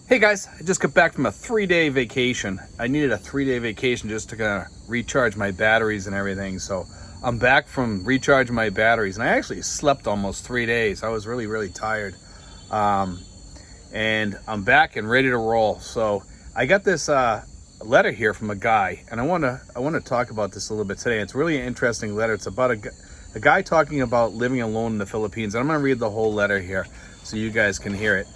Hey guys, I just got back from a 3-day vacation. I needed a 3-day vacation just to kind of recharge my batteries and everything. So I'm back from recharging my batteries, and I actually slept almost 3 days. I was really tired, and I'm back and ready to roll. So I got this letter here from a guy, and I want to talk about this a little bit today. It's really an interesting letter. It's about a guy talking about living alone in the Philippines. And I'm going to read the whole letter here so you guys can hear it.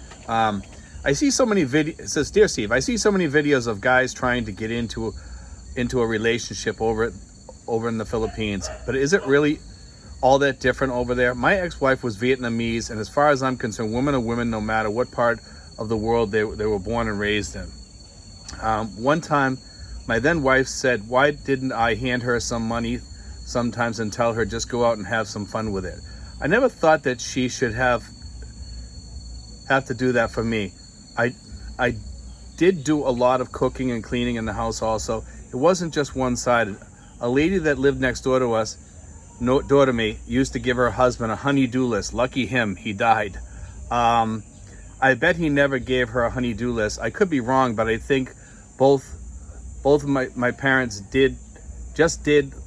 I see so many videos. It says, "Dear Steve, I see so many videos of guys trying to get into a relationship over in the Philippines. But is it really all that different over there? My ex-wife was Vietnamese, and as far as I'm concerned, women are women no matter what part of the world they were born and raised in. One time, my then wife said, why didn't I hand her some money sometimes and tell her just go out and have some fun with it? I never thought that she should have to do that for me. I did do a lot of cooking and cleaning in the house also. It wasn't just one-sided. A lady that lived next door to us, door to me, used to give her husband a honey-do list. Lucky him, he died. I bet he never gave her a honey-do list. I could be wrong, but I think both of my parents did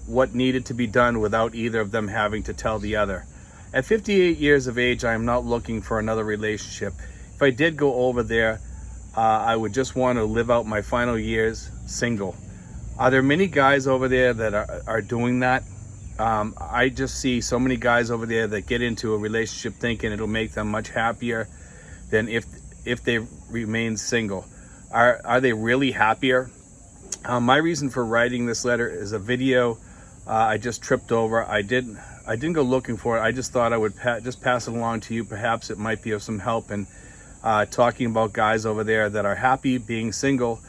what needed to be done without either of them having to tell the other. At 58 years of age, I am not looking for another relationship. If I did go over there, I would just want to live out my final years single. Are there many guys over there that are doing that? I just see so many guys over there that get into a relationship thinking it'll make them much happier than if they remain single. Are they really happier? My reason for writing this letter is a video I just tripped over. I didn't go looking for it. I just thought I would just pass it along to you. Perhaps it might be of some help in talking about guys over there that are happy being single.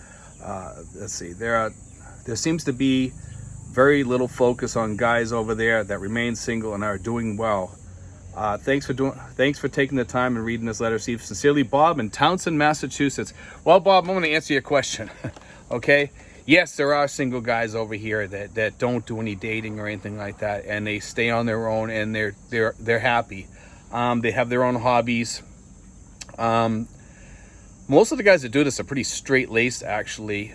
Let's see. There seems to be very little focus on guys over there that remain single and are doing well. Thanks for taking the time and reading this letter, Steve. Sincerely, Bob in Townsend, Massachusetts. Well, Bob, I'm going to answer your question. Okay. Yes, there are single guys over here that don't do any dating or anything like that, and they stay on their own and they're happy. They have their own hobbies. Most of the guys that do this are pretty straight-laced, actually.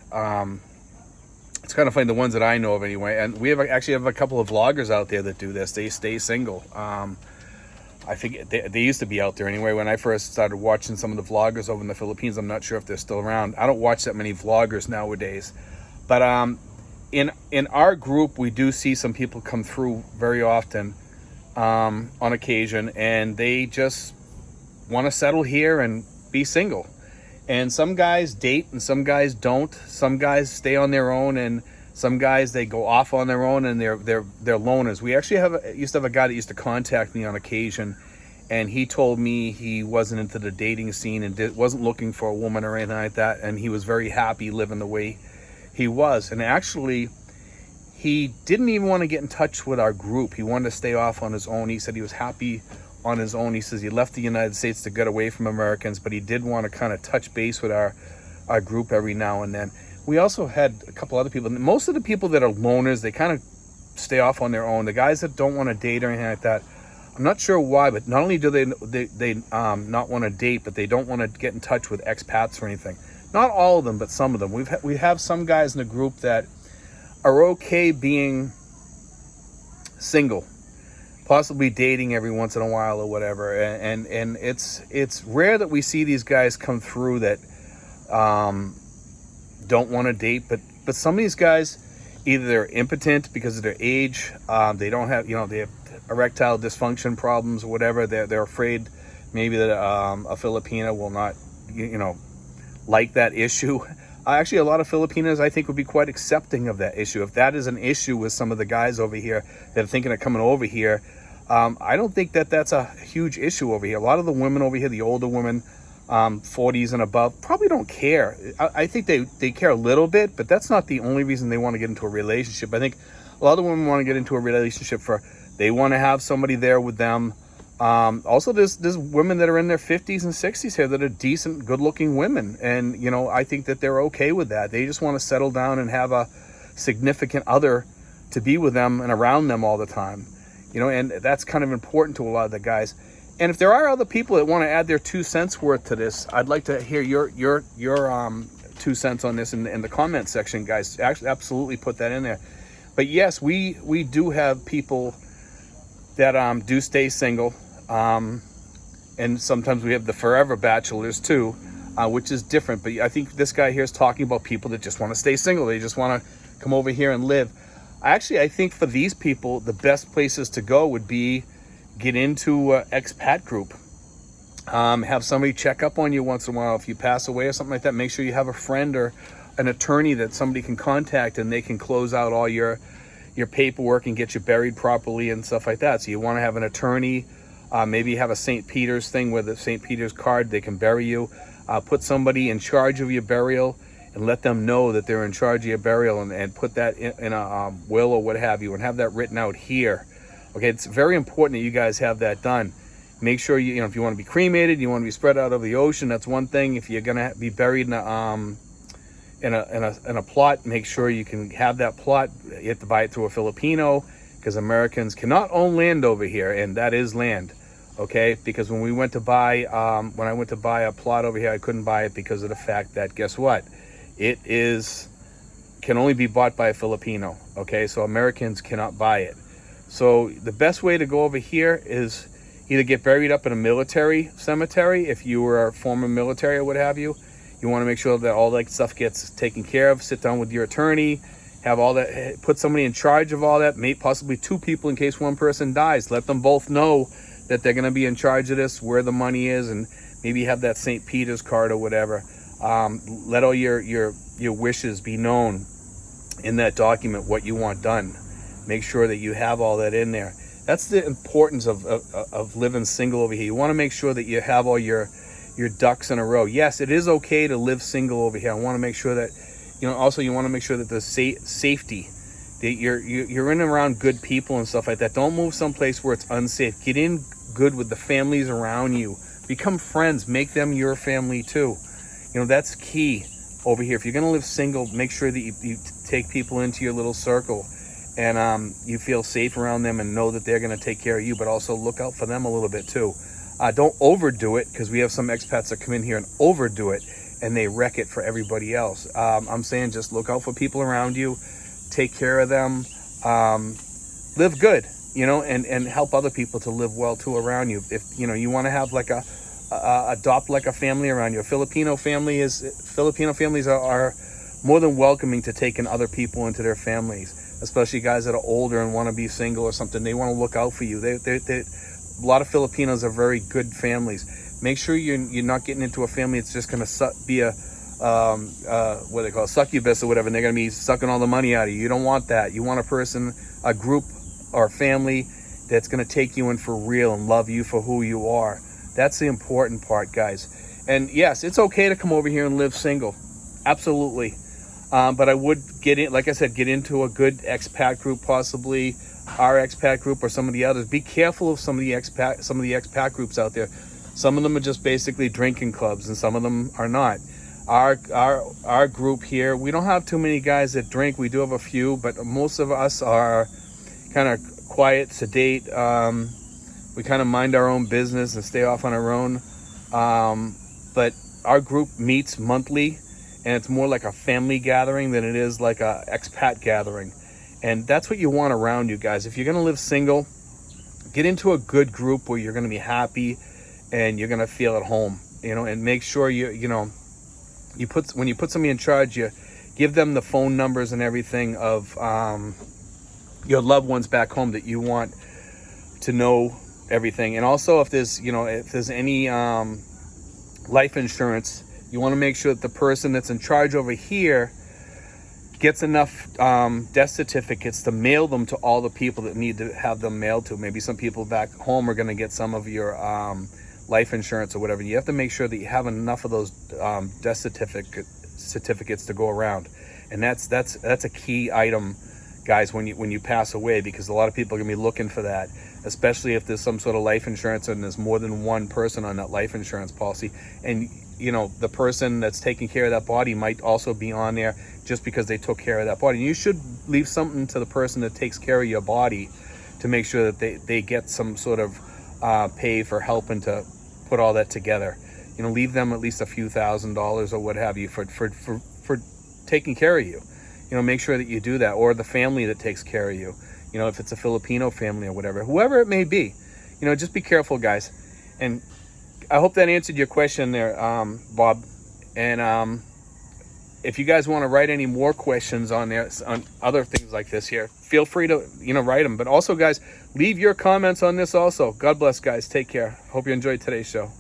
It's kind of funny, the ones that I know of anyway. And we actually have a couple of vloggers out there that do this. They stay single. I think they used to be out there anyway. When I first started watching some of the vloggers over in the Philippines, I'm not sure if they're still around. I don't watch that many vloggers nowadays. But in our group, we do see some people come through very often on occasion, and they just want to settle here and be single. And some guys date and some guys don't. Some guys stay on their own, and some guys, they go off on their own and they're loners. We actually used to have a guy that used to contact me on occasion, and he told me he wasn't into the dating scene and wasn't looking for a woman or anything like that, and he was very happy living the way he was. And actually, he didn't even want to get in touch with our group. He wanted to stay off on his own. He said he was happy on his own. He says he left the United States to get away from Americans, but he did want to kind of touch base with our group every now and then. We also had a couple other people. Most of the people that are loners, they kind of stay off on their own. The guys that don't want to date or anything like that, I'm not sure why, but not only do they not want to date, but they don't want to get in touch with expats or anything. Not all of them, but some of them. We have some guys in the group that are okay being single, possibly dating every once in a while or whatever. And it's rare that we see these guys come through that don't want to date. But some of these guys, either they're impotent because of their age, they don't have, they have erectile dysfunction problems or whatever. They're afraid maybe that a Filipina will not, like that issue. Actually, a lot of Filipinos, I think, would be quite accepting of that issue. If that is an issue with some of the guys over here that are thinking of coming over here, I don't think that's a huge issue over here. A lot of the women over here, the older women, 40s and above, probably don't care. I think they care a little bit, but that's not the only reason they want to get into a relationship. I think a lot of women want to get into a relationship they want to have somebody there with them. Also, there's women that are in their 50s and 60s here that are decent, good-looking women. And, I think that they're okay with that. They just want to settle down and have a significant other to be with them and around them all the time. And that's kind of important to a lot of the guys. And if there are other people that want to add their 2 cents worth to this, I'd like to hear your 2 cents on this in the comment section, guys. Actually, absolutely put that in there. But yes, we do have people that do stay single, and sometimes we have the forever bachelors too, which is different. But I think this guy here is talking about people that just want to stay single. They just want to come over here and live. I think for these people, the best places to go would be get into an expat group. Have somebody check up on you once in a while. If you pass away or something like that, make sure you have a friend or an attorney that somebody can contact, and they can close out all your paperwork and get you buried properly and stuff like that. So you want to have an attorney, maybe have a St. Peter's thing with a St. Peter's card, they can bury you. Put somebody in charge of your burial and let them know that they're in charge of your burial, and put that in a will or what have you, and have that written out here. Okay, it's very important that you guys have that done. Make sure you know, if you want to be cremated, you want to be spread out over the ocean, that's one thing. If you're gonna be buried in a plot, make sure you can have that plot. You have to buy it through a Filipino, because Americans cannot own land over here, and that is land. Okay, because when I went to buy a plot over here, I couldn't buy it because of the fact that, guess what? It can only be bought by a Filipino. Okay, so Americans cannot buy it. So the best way to go over here is either get buried up in a military cemetery, if you were a former military or what have you. You want to make sure that all that stuff gets taken care of. Sit down with your attorney, have all that, put somebody in charge of all that, possibly 2 people in case one person dies. Let them both know that they're going to be in charge of this, where the money is, and maybe have that St. Peter's card or whatever. Let all your wishes be known in that document, what you want done. Make sure that you have all that in there. That's the importance of living single over here. You want to make sure that you have all your ducks in a row. Yes, it is okay to live single over here. I want to make sure that, also you want to make sure that the safety, that you're in and around good people and stuff like that. Don't move someplace where it's unsafe. Get in good with the families around you. Become friends. Make them your family too. That's key over here. If you're going to live single, make sure that you take people into your little circle, and you feel safe around them and know that they're going to take care of you, but also look out for them a little bit too. Don't overdo it, because we have some expats that come in here and overdo it, and they wreck it for everybody else. I'm saying just look out for people around you, take care of them, live good, and help other people to live well too around you. If you want to have like adopt like a family around you. Filipino families are more than welcoming to taking other people into their families, especially guys that are older and want to be single or something. They want to look out for you. A lot of Filipinos are very good families. Make sure you're not getting into a family that's just going to be a what they call succubus or whatever, and they're going to be sucking all the money out of you. You don't want that. You want a group or family that's going to take you in for real and love you for who you are. That's the important part, guys. And yes, it's okay to come over here and live single. Absolutely. But I would get into a good expat group, possibly our expat group or some of the others. Be careful of some of the expat groups out there. Some of them are just basically drinking clubs, and some of them are not. Our group here, we don't have too many guys that drink. We do have a few, but most of us are kind of quiet, sedate. We kind of mind our own business and stay off on our own. But our group meets monthly, and it's more like a family gathering than it is like a expat gathering. And that's what you want around you, guys. If you're going to live single, get into a good group where you're going to be happy and you're going to feel at home, and make sure when you put somebody in charge, you give them the phone numbers and everything of your loved ones back home that you want to know everything. And also if there's any life insurance, you want to make sure that the person that's in charge over here gets enough death certificates to mail them to all the people that need to have them mailed to. Maybe some people back home are going to get some of your life insurance or whatever. You have to make sure that you have enough of those death certificates to go around. And that's a key item, guys, when you pass away, because a lot of people are going to be looking for that, especially if there's some sort of life insurance and there's more than one person on that life insurance policy. And the person that's taking care of that body might also be on there just because they took care of that body. And you should leave something to the person that takes care of your body to make sure that they get some sort of pay for helping to put all that together. You know, leave them at least a few $1,000s or what have you for taking care of you. You know, make sure that you do that, or the family that takes care of you. You know, if it's a Filipino family or whatever, whoever it may be. You know, just be careful, guys. And I hope that answered your question there, Bob. And if you guys want to write any more questions on there, on other things like this here, feel free to, you know, write them. But also, guys, leave your comments on this also. God bless, guys. Take care. Hope you enjoyed today's show.